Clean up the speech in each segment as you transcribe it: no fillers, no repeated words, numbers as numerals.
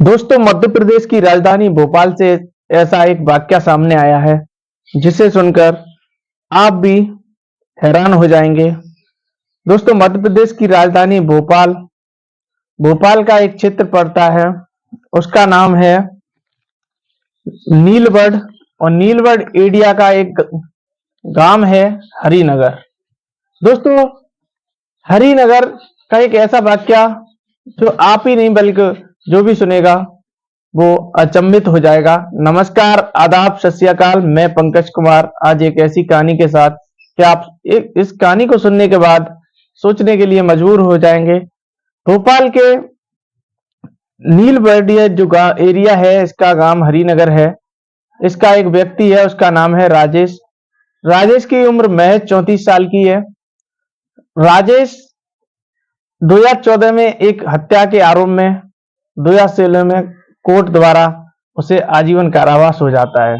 दोस्तों, मध्य प्रदेश की राजधानी भोपाल से ऐसा एक वाकया सामने आया है जिसे सुनकर आप भी हैरान हो जाएंगे। दोस्तों, मध्य प्रदेश की राजधानी भोपाल भोपाल का एक क्षेत्र पड़ता है। उसका नाम है नीलबढ़। और नीलबढ़ एरिया का एक गांव है हरिनगर। दोस्तों, हरिनगर का एक ऐसा वाकया जो आप ही नहीं बल्कि जो भी सुनेगा वो अचंभित हो जाएगा। नमस्कार, आदाब, सत श्री अकाल। मैं पंकज कुमार आज एक ऐसी कहानी के साथ कि आप इस कहानी को सुनने के बाद सोचने के लिए मजबूर हो जाएंगे। भोपाल के नीलबर्डिया जो एरिया है, इसका गांव हरिनगर है। इसका एक व्यक्ति है, उसका नाम है राजेश। राजेश की उम्र महज 34 साल की है। राजेश 2014 में एक हत्या के आरोप में 2016 में कोर्ट द्वारा उसे आजीवन कारावास हो जाता है।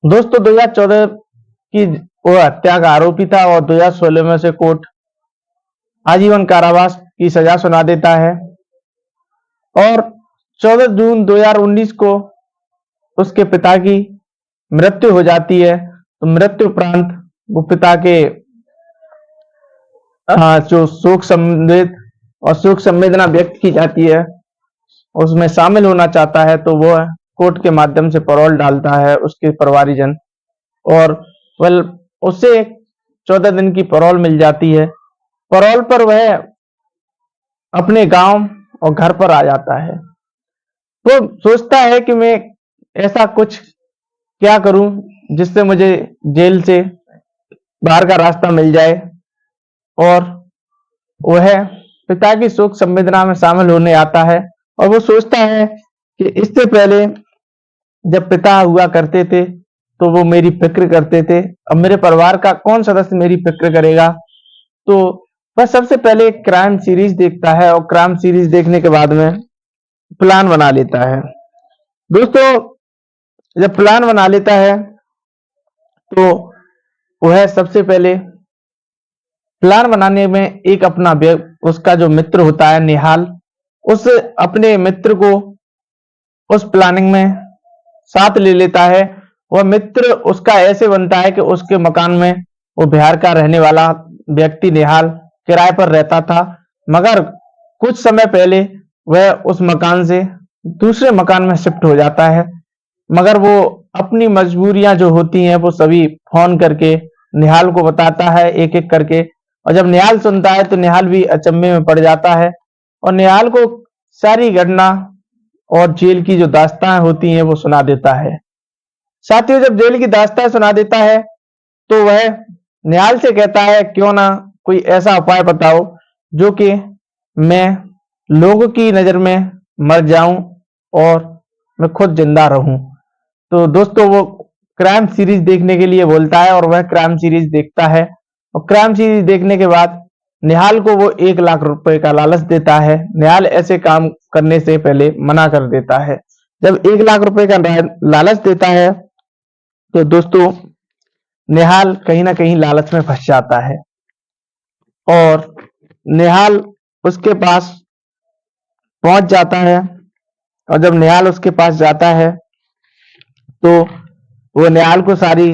दोस्तों, 2014 की वो हत्या का आरोपी था और 2016 में से कोर्ट आजीवन कारावास की सजा सुना देता है। और 14 जून 2019 को उसके पिता की मृत्यु हो जाती है। तो मृत्यु उपरांत वो पिता के जो शोक संवेदना व्यक्त की जाती है उसमें शामिल होना चाहता है, तो वो कोर्ट के माध्यम से पैरोल डालता है उसके परिवारजन। और वह उसे 14 दिन की पैरोल मिल जाती है। पैरोल पर वह अपने गांव और घर पर आ जाता है। वो सोचता है कि मैं ऐसा कुछ क्या करूं जिससे मुझे जेल से बाहर का रास्ता मिल जाए। और वह पिता की शोक संवेदना में शामिल होने आता है। और वो सोचता है कि इससे पहले जब पिता हुआ करते थे तो वो मेरी फिक्र करते थे, अब मेरे परिवार का कौन सदस्य मेरी फिक्र करेगा। तो वह सबसे पहले एक क्राइम सीरीज देखता है और क्राइम सीरीज देखने के बाद में प्लान बना लेता है। दोस्तों, जब प्लान बना लेता है तो वह सबसे पहले प्लान बनाने में एक अपना उसका जो मित्र होता है निहाल, उस अपने मित्र को उस प्लानिंग में साथ ले लेता है। वह मित्र उसका ऐसे बनता है कि उसके मकान में वो बिहार का रहने वाला व्यक्ति निहाल किराए पर रहता था, मगर कुछ समय पहले वह उस मकान से दूसरे मकान में शिफ्ट हो जाता है। मगर वो अपनी मजबूरियां जो होती हैं वो सभी फोन करके निहाल को बताता है एक एक करके। और जब निहाल सुनता है तो निहाल भी अचंभे में पड़ जाता है और निहाल को सारी घटना और जेल की जो दास्तां होती हैं वो सुना देता है। साथियों, जब जेल की दास्तां सुना देता है तो वह निहाल से कहता है क्यों ना कोई ऐसा उपाय बताओ जो कि मैं लोगों की नजर में मर जाऊं और मैं खुद जिंदा रहूं। तो दोस्तों, वो क्राइम सीरीज देखने के लिए बोलता है और वह क्राइम सीरीज देखता है। और क्राइम सीरीज देखने के बाद निहाल को वो 1 लाख रुपए का लालच देता है। निहाल ऐसे काम करने से पहले मना कर देता है। जब 1 लाख रुपए का लालच देता है तो दोस्तों निहाल कहीं ना कहीं लालच में फंस जाता है और निहाल उसके पास पहुंच जाता है। और जब निहाल उसके पास जाता है तो वो निहाल को सारी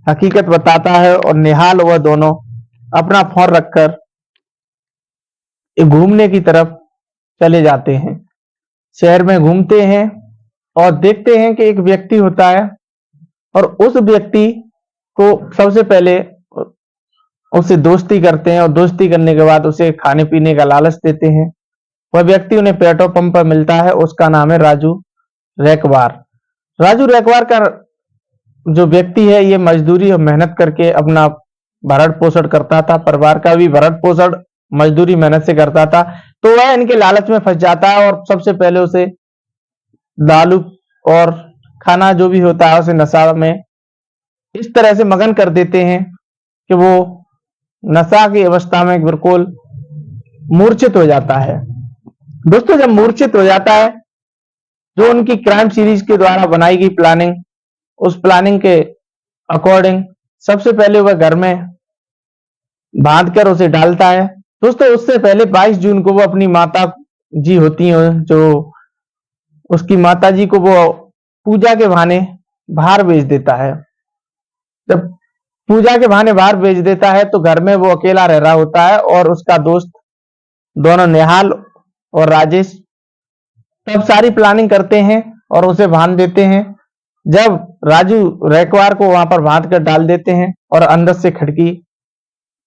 हकीकत बताता है और निहाल वह दोनों अपना फोन रखकर घूमने की तरफ चले जाते हैं। शहर में घूमते हैं और देखते हैं कि एक व्यक्ति होता है और उस व्यक्ति को सबसे पहले उससे दोस्ती करते हैं और दोस्ती करने के बाद उसे खाने पीने का लालच देते हैं। वह व्यक्ति उन्हें पेट्रोल पंप पर मिलता है, उसका नाम है राजू रैकवार। राजू रैकवार का जो व्यक्ति है ये मजदूरी और मेहनत करके अपना भरण पोषण करता था, परिवार का भी भरण पोषण मजदूरी मेहनत से करता था। तो वह इनके लालच में फंस जाता है और सबसे पहले उसे दारू और खाना जो भी होता है उसे नशा में इस तरह से मगन कर देते हैं कि वो नशा की अवस्था में बिल्कुल मूर्छित हो जाता है। दोस्तों, जब मूर्छित हो जाता है, जो उनकी क्राइम सीरीज के द्वारा बनाई गई प्लानिंग, उस प्लानिंग के अकॉर्डिंग सबसे पहले वह घर में बांधकर उसे डालता है। दोस्तों, उससे पहले 22 जून को वो अपनी माता जी होती हैं जो उसकी माताजी को वो पूजा के बहाने बाहर भेज देता है। जब पूजा के बहाने बाहर भेज देता है तो घर में वो अकेला रह रहा होता है और उसका दोस्त दोनों निहाल और राजेश तब सारी प्लानिंग करते हैं और उसे बांध देते हैं। जब राजू रैकवार को वहां पर बांध कर डाल देते हैं और अंदर से खिड़की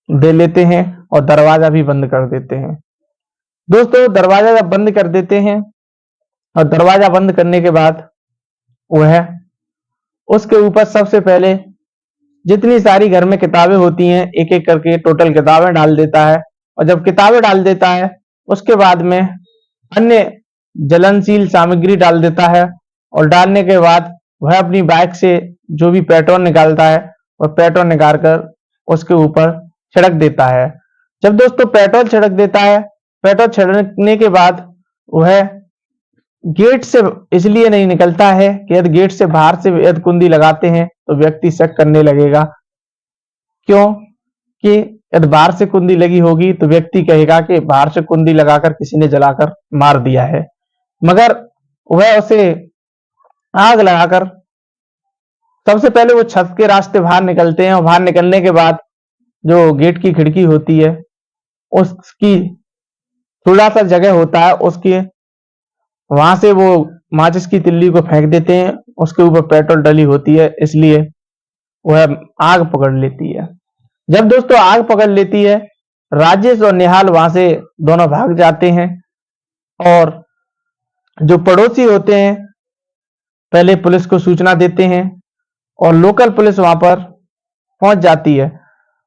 दे लेते हैं और दरवाजा भी बंद कर देते हैं। दोस्तों दरवाजा जब बंद कर देते हैं और दरवाजा बंद करने के बाद वह उसके ऊपर सबसे पहले जितनी सारी घर में किताबें होती हैं एक एक करके टोटल किताबें डाल देता है। और जब किताबें डाल देता है उसके बाद में अन्य जलनशील सामग्री डाल देता है और डालने के बाद वह अपनी बाइक से जो भी पेट्रोल निकालता है वह पेट्रोल निकाल कर उसके ऊपर छिड़क देता है। जब दोस्तों पेट्रोल छिड़क देता है, पेट्रोल छिड़कने के बाद वह गेट से इसलिए नहीं निकलता है कि यदि गेट से बाहर से यदि कुंडी लगाते हैं तो व्यक्ति शक करने लगेगा। क्यों कि यदि बाहर से कुंडी लगी होगी तो व्यक्ति कहेगा कि बाहर से कुंडी लगाकर किसी ने जलाकर मार दिया है, मगर वह उसे आग लगाकर सबसे पहले वो छत के रास्ते बाहर निकलते हैं और बाहर निकलने के बाद जो गेट की खिड़की होती है उसकी थोड़ा सा जगह होता है, उसकी वहां से वो माचिस की तिल्ली को फेंक देते हैं। उसके ऊपर पेट्रोल डली होती है इसलिए वह आग पकड़ लेती है। जब दोस्तों आग पकड़ लेती है, राजेश और निहाल वहां से दोनों भाग जाते हैं और जो पड़ोसी होते हैं पहले पुलिस को सूचना देते हैं और लोकल पुलिस वहां पर पहुंच जाती है।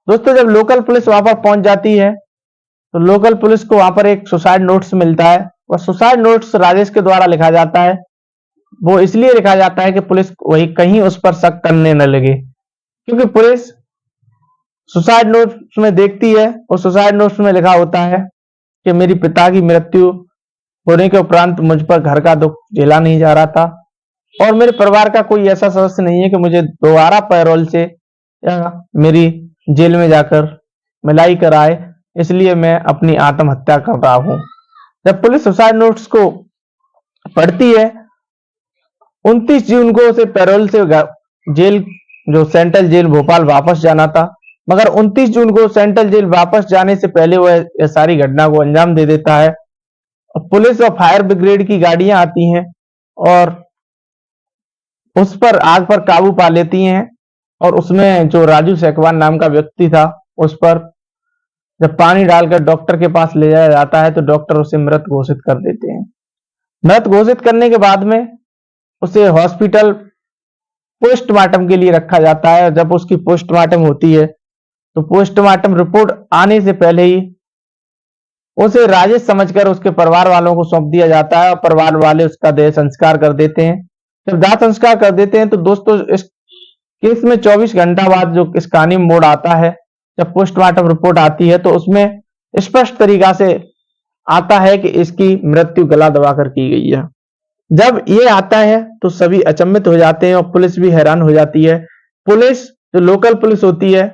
दोस्तों जब लोकल पुलिस वहां पर पहुंच जाती है तो लोकल पुलिस को वहां पर एक सुसाइड नोट्स मिलता है और सुसाइड नोट्स राजेश के द्वारा लिखा जाता है। वो इसलिए लिखा जाता है कि पुलिस वही कहीं उस पर शक करने न लगे, क्योंकि पुलिस सुसाइड नोट्स में देखती है और सुसाइड नोट्स में लिखा होता है कि मेरी पिता की मृत्यु होने के उपरांत मुझ पर घर का दुख झेला नहीं जा रहा था और मेरे परिवार का कोई ऐसा सदस्य नहीं है कि मुझे दोबारा पैरोल से या मेरी जेल में जाकर मिलाई कराए, इसलिए मैं अपनी आत्महत्या कर रहा हूं। जब पुलिस सुसाइड नोट्स को पढ़ती है 29 जून को उसे पैरोल से जेल जो सेंट्रल जेल भोपाल वापस जाना था, मगर 29 जून को सेंट्रल जेल वापस जाने से पहले वह सारी घटना को अंजाम दे देता है। पुलिस और फायर ब्रिगेड की गाड़ियां आती हैं और उस पर आग पर काबू पा लेती हैं और उसमें जो राजू सेकवान नाम का व्यक्ति था उस पर जब पानी डालकर डॉक्टर के पास ले जाया जाता है तो डॉक्टर उसे मृत घोषित कर देते हैं। मृत घोषित करने के बाद में उसे हॉस्पिटल पोस्टमार्टम के लिए रखा जाता है। जब उसकी पोस्टमार्टम होती है तो पोस्टमार्टम रिपोर्ट आने से पहले ही उसे राजेश समझकर उसके परिवार वालों को सौंप दिया जाता है और परिवार वाले उसका देह संस्कार कर देते हैं। जब दाह संस्कार कर देते हैं तो दोस्तों इस केस में 24 घंटा बाद जो इस कहानी में मोड़ आता है, जब पोस्टमार्टम रिपोर्ट आती है तो उसमें स्पष्ट तरीका से आता है कि इसकी मृत्यु गला दबाकर की गई है। जब ये आता है तो सभी अचंभित हो जाते हैं और पुलिस भी हैरान हो जाती है। पुलिस जो लोकल पुलिस होती है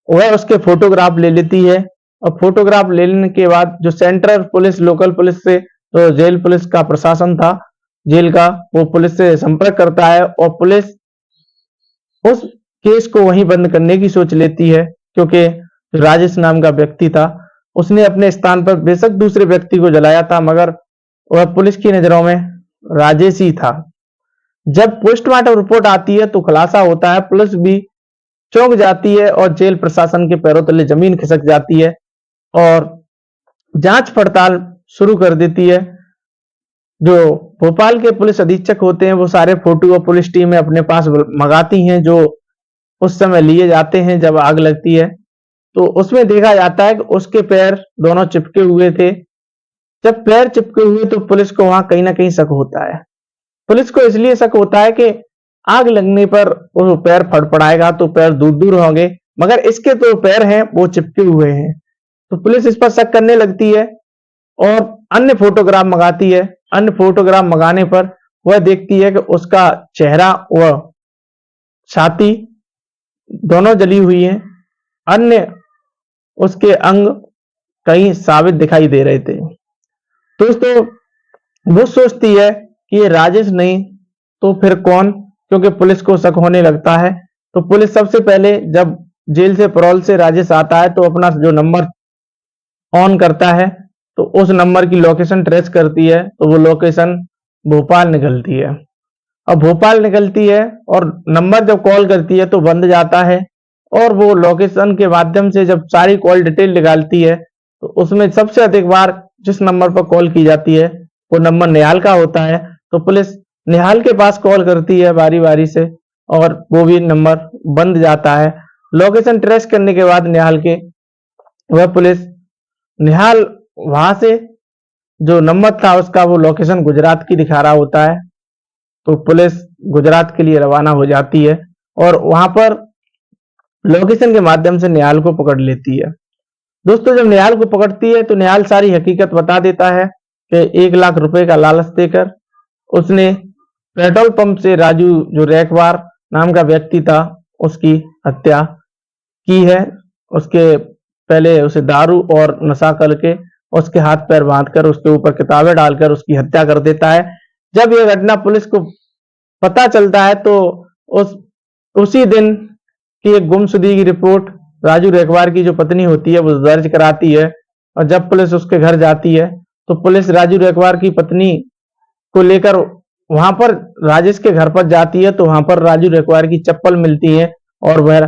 वह उसके फोटोग्राफ ले लेती है और फोटोग्राफ ले लेने के बाद जो सेंट्रल पुलिस लोकल पुलिस से तो जेल पुलिस का प्रशासन था जेल का, वो पुलिस से संपर्क करता है और पुलिस उस केस को वहीं बंद करने की सोच लेती है, क्योंकि राजेश नाम का व्यक्ति था उसने अपने स्थान पर बेशक दूसरे व्यक्ति को जलाया था मगर वह पुलिस की नजरों में राजेश ही था। जब पोस्टमार्टम रिपोर्ट आती है तो खुलासा होता है, पुलिस भी चौंक जाती है और जेल प्रशासन के पैरों तले जमीन खिसक जाती है और जांच पड़ताल शुरू कर देती है। जो भोपाल के पुलिस अधीक्षक होते हैं वो सारे फोटो और पुलिस टीम अपने पास मंगाती हैं जो उस समय लिए जाते हैं। जब आग लगती है तो उसमें देखा जाता है कि उसके पैर दोनों चिपके हुए थे। जब पैर चिपके हुए तो पुलिस को वहां कहीं ना कहीं शक होता है। पुलिस को इसलिए शक होता है कि आग लगने पर वो पैर फड़फड़ाएगा तो पैर दूर दूर होंगे, मगर इसके तो पैर हैं वो चिपके हुए हैं। तो पुलिस इस पर शक करने लगती है और अन्य फोटोग्राफ मंगाती है। अन्य फोटोग्राफ मंगाने पर वह देखती है कि उसका चेहरा व छाती दोनों जली हुई हैं, अन्य उसके अंग कहीं साबित दिखाई दे रहे थे। दोस्तों वो सोचती है कि ये राजेश नहीं तो फिर कौन, क्योंकि पुलिस को शक होने लगता है। तो पुलिस सबसे पहले जब जेल से पैरोल से राजेश आता है तो अपना जो नंबर ऑन करता है तो उस नंबर की लोकेशन ट्रेस करती है, तो वो लोकेशन भोपाल निकलती है। अब भोपाल निकलती है और नंबर जब कॉल करती है तो बंद जाता है, और वो लोकेशन के माध्यम से जब सारी कॉल डिटेल निकालती है तो उसमें सबसे अधिक बार जिस नंबर पर कॉल की जाती है वो नंबर निहाल का होता है। तो पुलिस निहाल के पास कॉल करती है बारी बारी से, और वो भी नंबर बंद जाता है। लोकेशन ट्रेस करने के बाद निहाल के, वह पुलिस निहाल वहां से जो नंबर था उसका वो लोकेशन गुजरात की दिखा रहा होता है, तो पुलिस गुजरात के लिए रवाना हो जाती है और वहां पर लोकेशन के माध्यम से निहाल को पकड़ लेती है। दोस्तों, जब निहाल को पकड़ती है तो निहाल सारी हकीकत बता देता है कि 1 लाख रुपए का लालच देकर उसने पेट्रोल पंप से राजू जो रैकवार नाम का व्यक्ति था उसकी हत्या की है। उसके पहले उसे दारू और नशा करके उसके हाथ पैर बांधकर उसके ऊपर किताबें डालकर उसकी हत्या कर देता है। जब यह घटना पुलिस को पता चलता है तो उस उसी दिन की एक गुमशुदगी की रिपोर्ट राजू रैकवार की जो पत्नी होती है वो दर्ज कराती है। और जब पुलिस उसके घर जाती है तो पुलिस राजू रैकवार की पत्नी को लेकर वहां पर राजेश के घर पर जाती है, तो वहां पर राजू रैकवार की चप्पल मिलती है और वह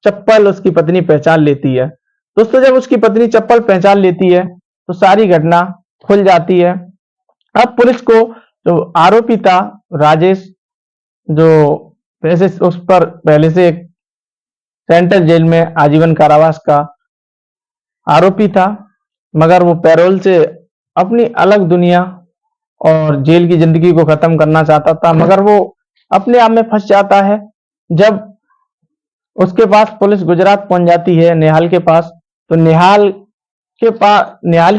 चप्पल उसकी पत्नी पहचान लेती है। दोस्तों, जब उसकी पत्नी चप्पल पहचान लेती है तो सारी घटना खुल जाती है। अब पुलिस को जो आरोपी था राजेश, जो वैसे उस पर पहले से एक सेंट्रल जेल में आजीवन कारावास का आरोपी था, मगर वो पैरोल से अपनी अलग दुनिया और जेल की जिंदगी को खत्म करना चाहता था, मगर वो अपने आप में फंस जाता है। जब उसके पास पुलिस गुजरात पहुंच जाती है निहाल के पास, तो निहाल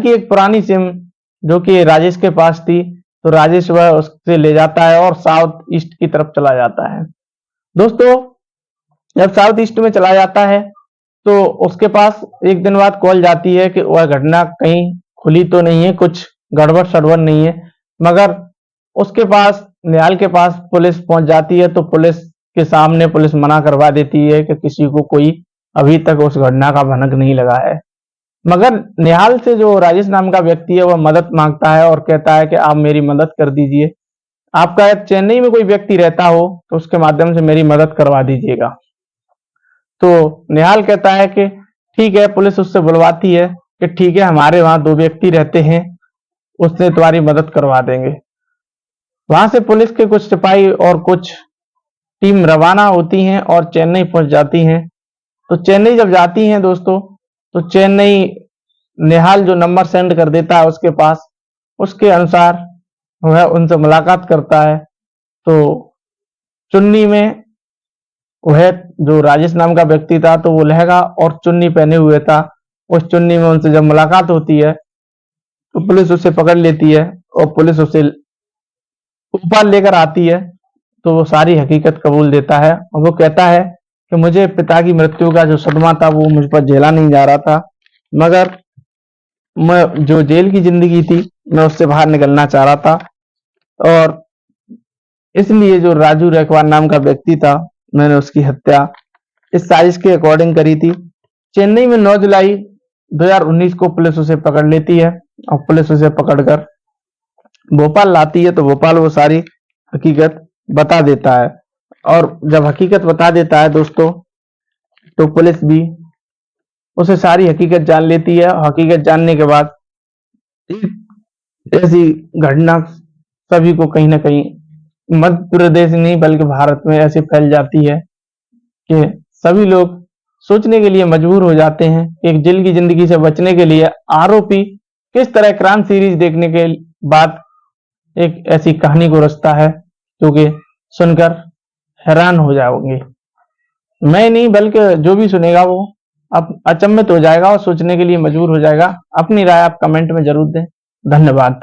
की एक पुरानी सिम जो कि राजेश के पास थी, तो राजेश वह उससे ले जाता है और साउथ ईस्ट की तरफ चला जाता है। दोस्तों, जब साउथ ईस्ट में चला जाता है तो उसके पास एक दिन बाद कॉल जाती है कि वह घटना कहीं खुली तो नहीं है, कुछ गड़बड़ सड़बड़ नहीं है, मगर उसके पास निहाल के पास पुलिस पहुंच जाती है। तो पुलिस के सामने पुलिस मना करवा देती है कि किसी को कोई अभी तक उस घटना का भनक नहीं लगा है, मगर निहाल से जो राजेश नाम का व्यक्ति है वह मदद मांगता है और कहता है कि आप मेरी मदद कर दीजिए, आपका चेन्नई में कोई व्यक्ति रहता हो तो उसके माध्यम से मेरी मदद करवा दीजिएगा। तो निहाल कहता है कि ठीक है। पुलिस उससे बुलवाती है कि ठीक है, हमारे वहां 2 व्यक्ति रहते हैं, उससे तुम्हारी मदद करवा देंगे। वहां से पुलिस के कुछ सिपाही और कुछ टीम रवाना होती हैं और चेन्नई पहुंच जाती हैं। तो चेन्नई जब जाती हैं दोस्तों, तो चेन्नई निहाल जो नंबर सेंड कर देता है उसके पास, उसके अनुसार वह उनसे मुलाकात करता है। तो चुन्नी में वह जो राजेश नाम का व्यक्ति था तो वो लहंगा और चुन्नी पहने हुए था। उस चुन्नी में उनसे जब मुलाकात होती है तो पुलिस उसे पकड़ लेती है और पुलिस उसे ऊपर लेकर आती है। तो वो सारी हकीकत कबूल देता है और वो कहता है कि मुझे पिता की मृत्यु का जो सदमा था वो मुझ पर झेला नहीं जा रहा था, मगर मैं जो जेल की जिंदगी थी मैं उससे बाहर निकलना चाह रहा था, और इसलिए जो राजू रैकवार नाम का व्यक्ति था मैंने उसकी हत्या इस साजिश के अकॉर्डिंग करी थी। चेन्नई में 9 जुलाई 2019 को पुलिस उसे पकड़ लेती है और पुलिस उसे पकड़कर भोपाल लाती है। तो भोपाल वो सारी हकीकत बता देता है, और जब हकीकत बता देता है दोस्तों तो पुलिस भी उसे सारी हकीकत जान लेती है। हकीकत जानने के बाद ऐसी घटना सभी को कहीं ना कहीं मध्य प्रदेश नहीं बल्कि भारत में ऐसी फैल जाती है कि सभी लोग सोचने के लिए मजबूर हो जाते हैं एक जेल की जिंदगी से बचने के लिए आरोपी किस तरह क्राइम सीरीज देखने के बाद एक ऐसी कहानी को रचता है, क्योंकि सुनकर हैरान हो जाओगे। मैं नहीं बल्कि जो भी सुनेगा वो अब अचंभित हो जाएगा और सोचने के लिए मजबूर हो जाएगा। अपनी राय आप कमेंट में जरूर दें। धन्यवाद।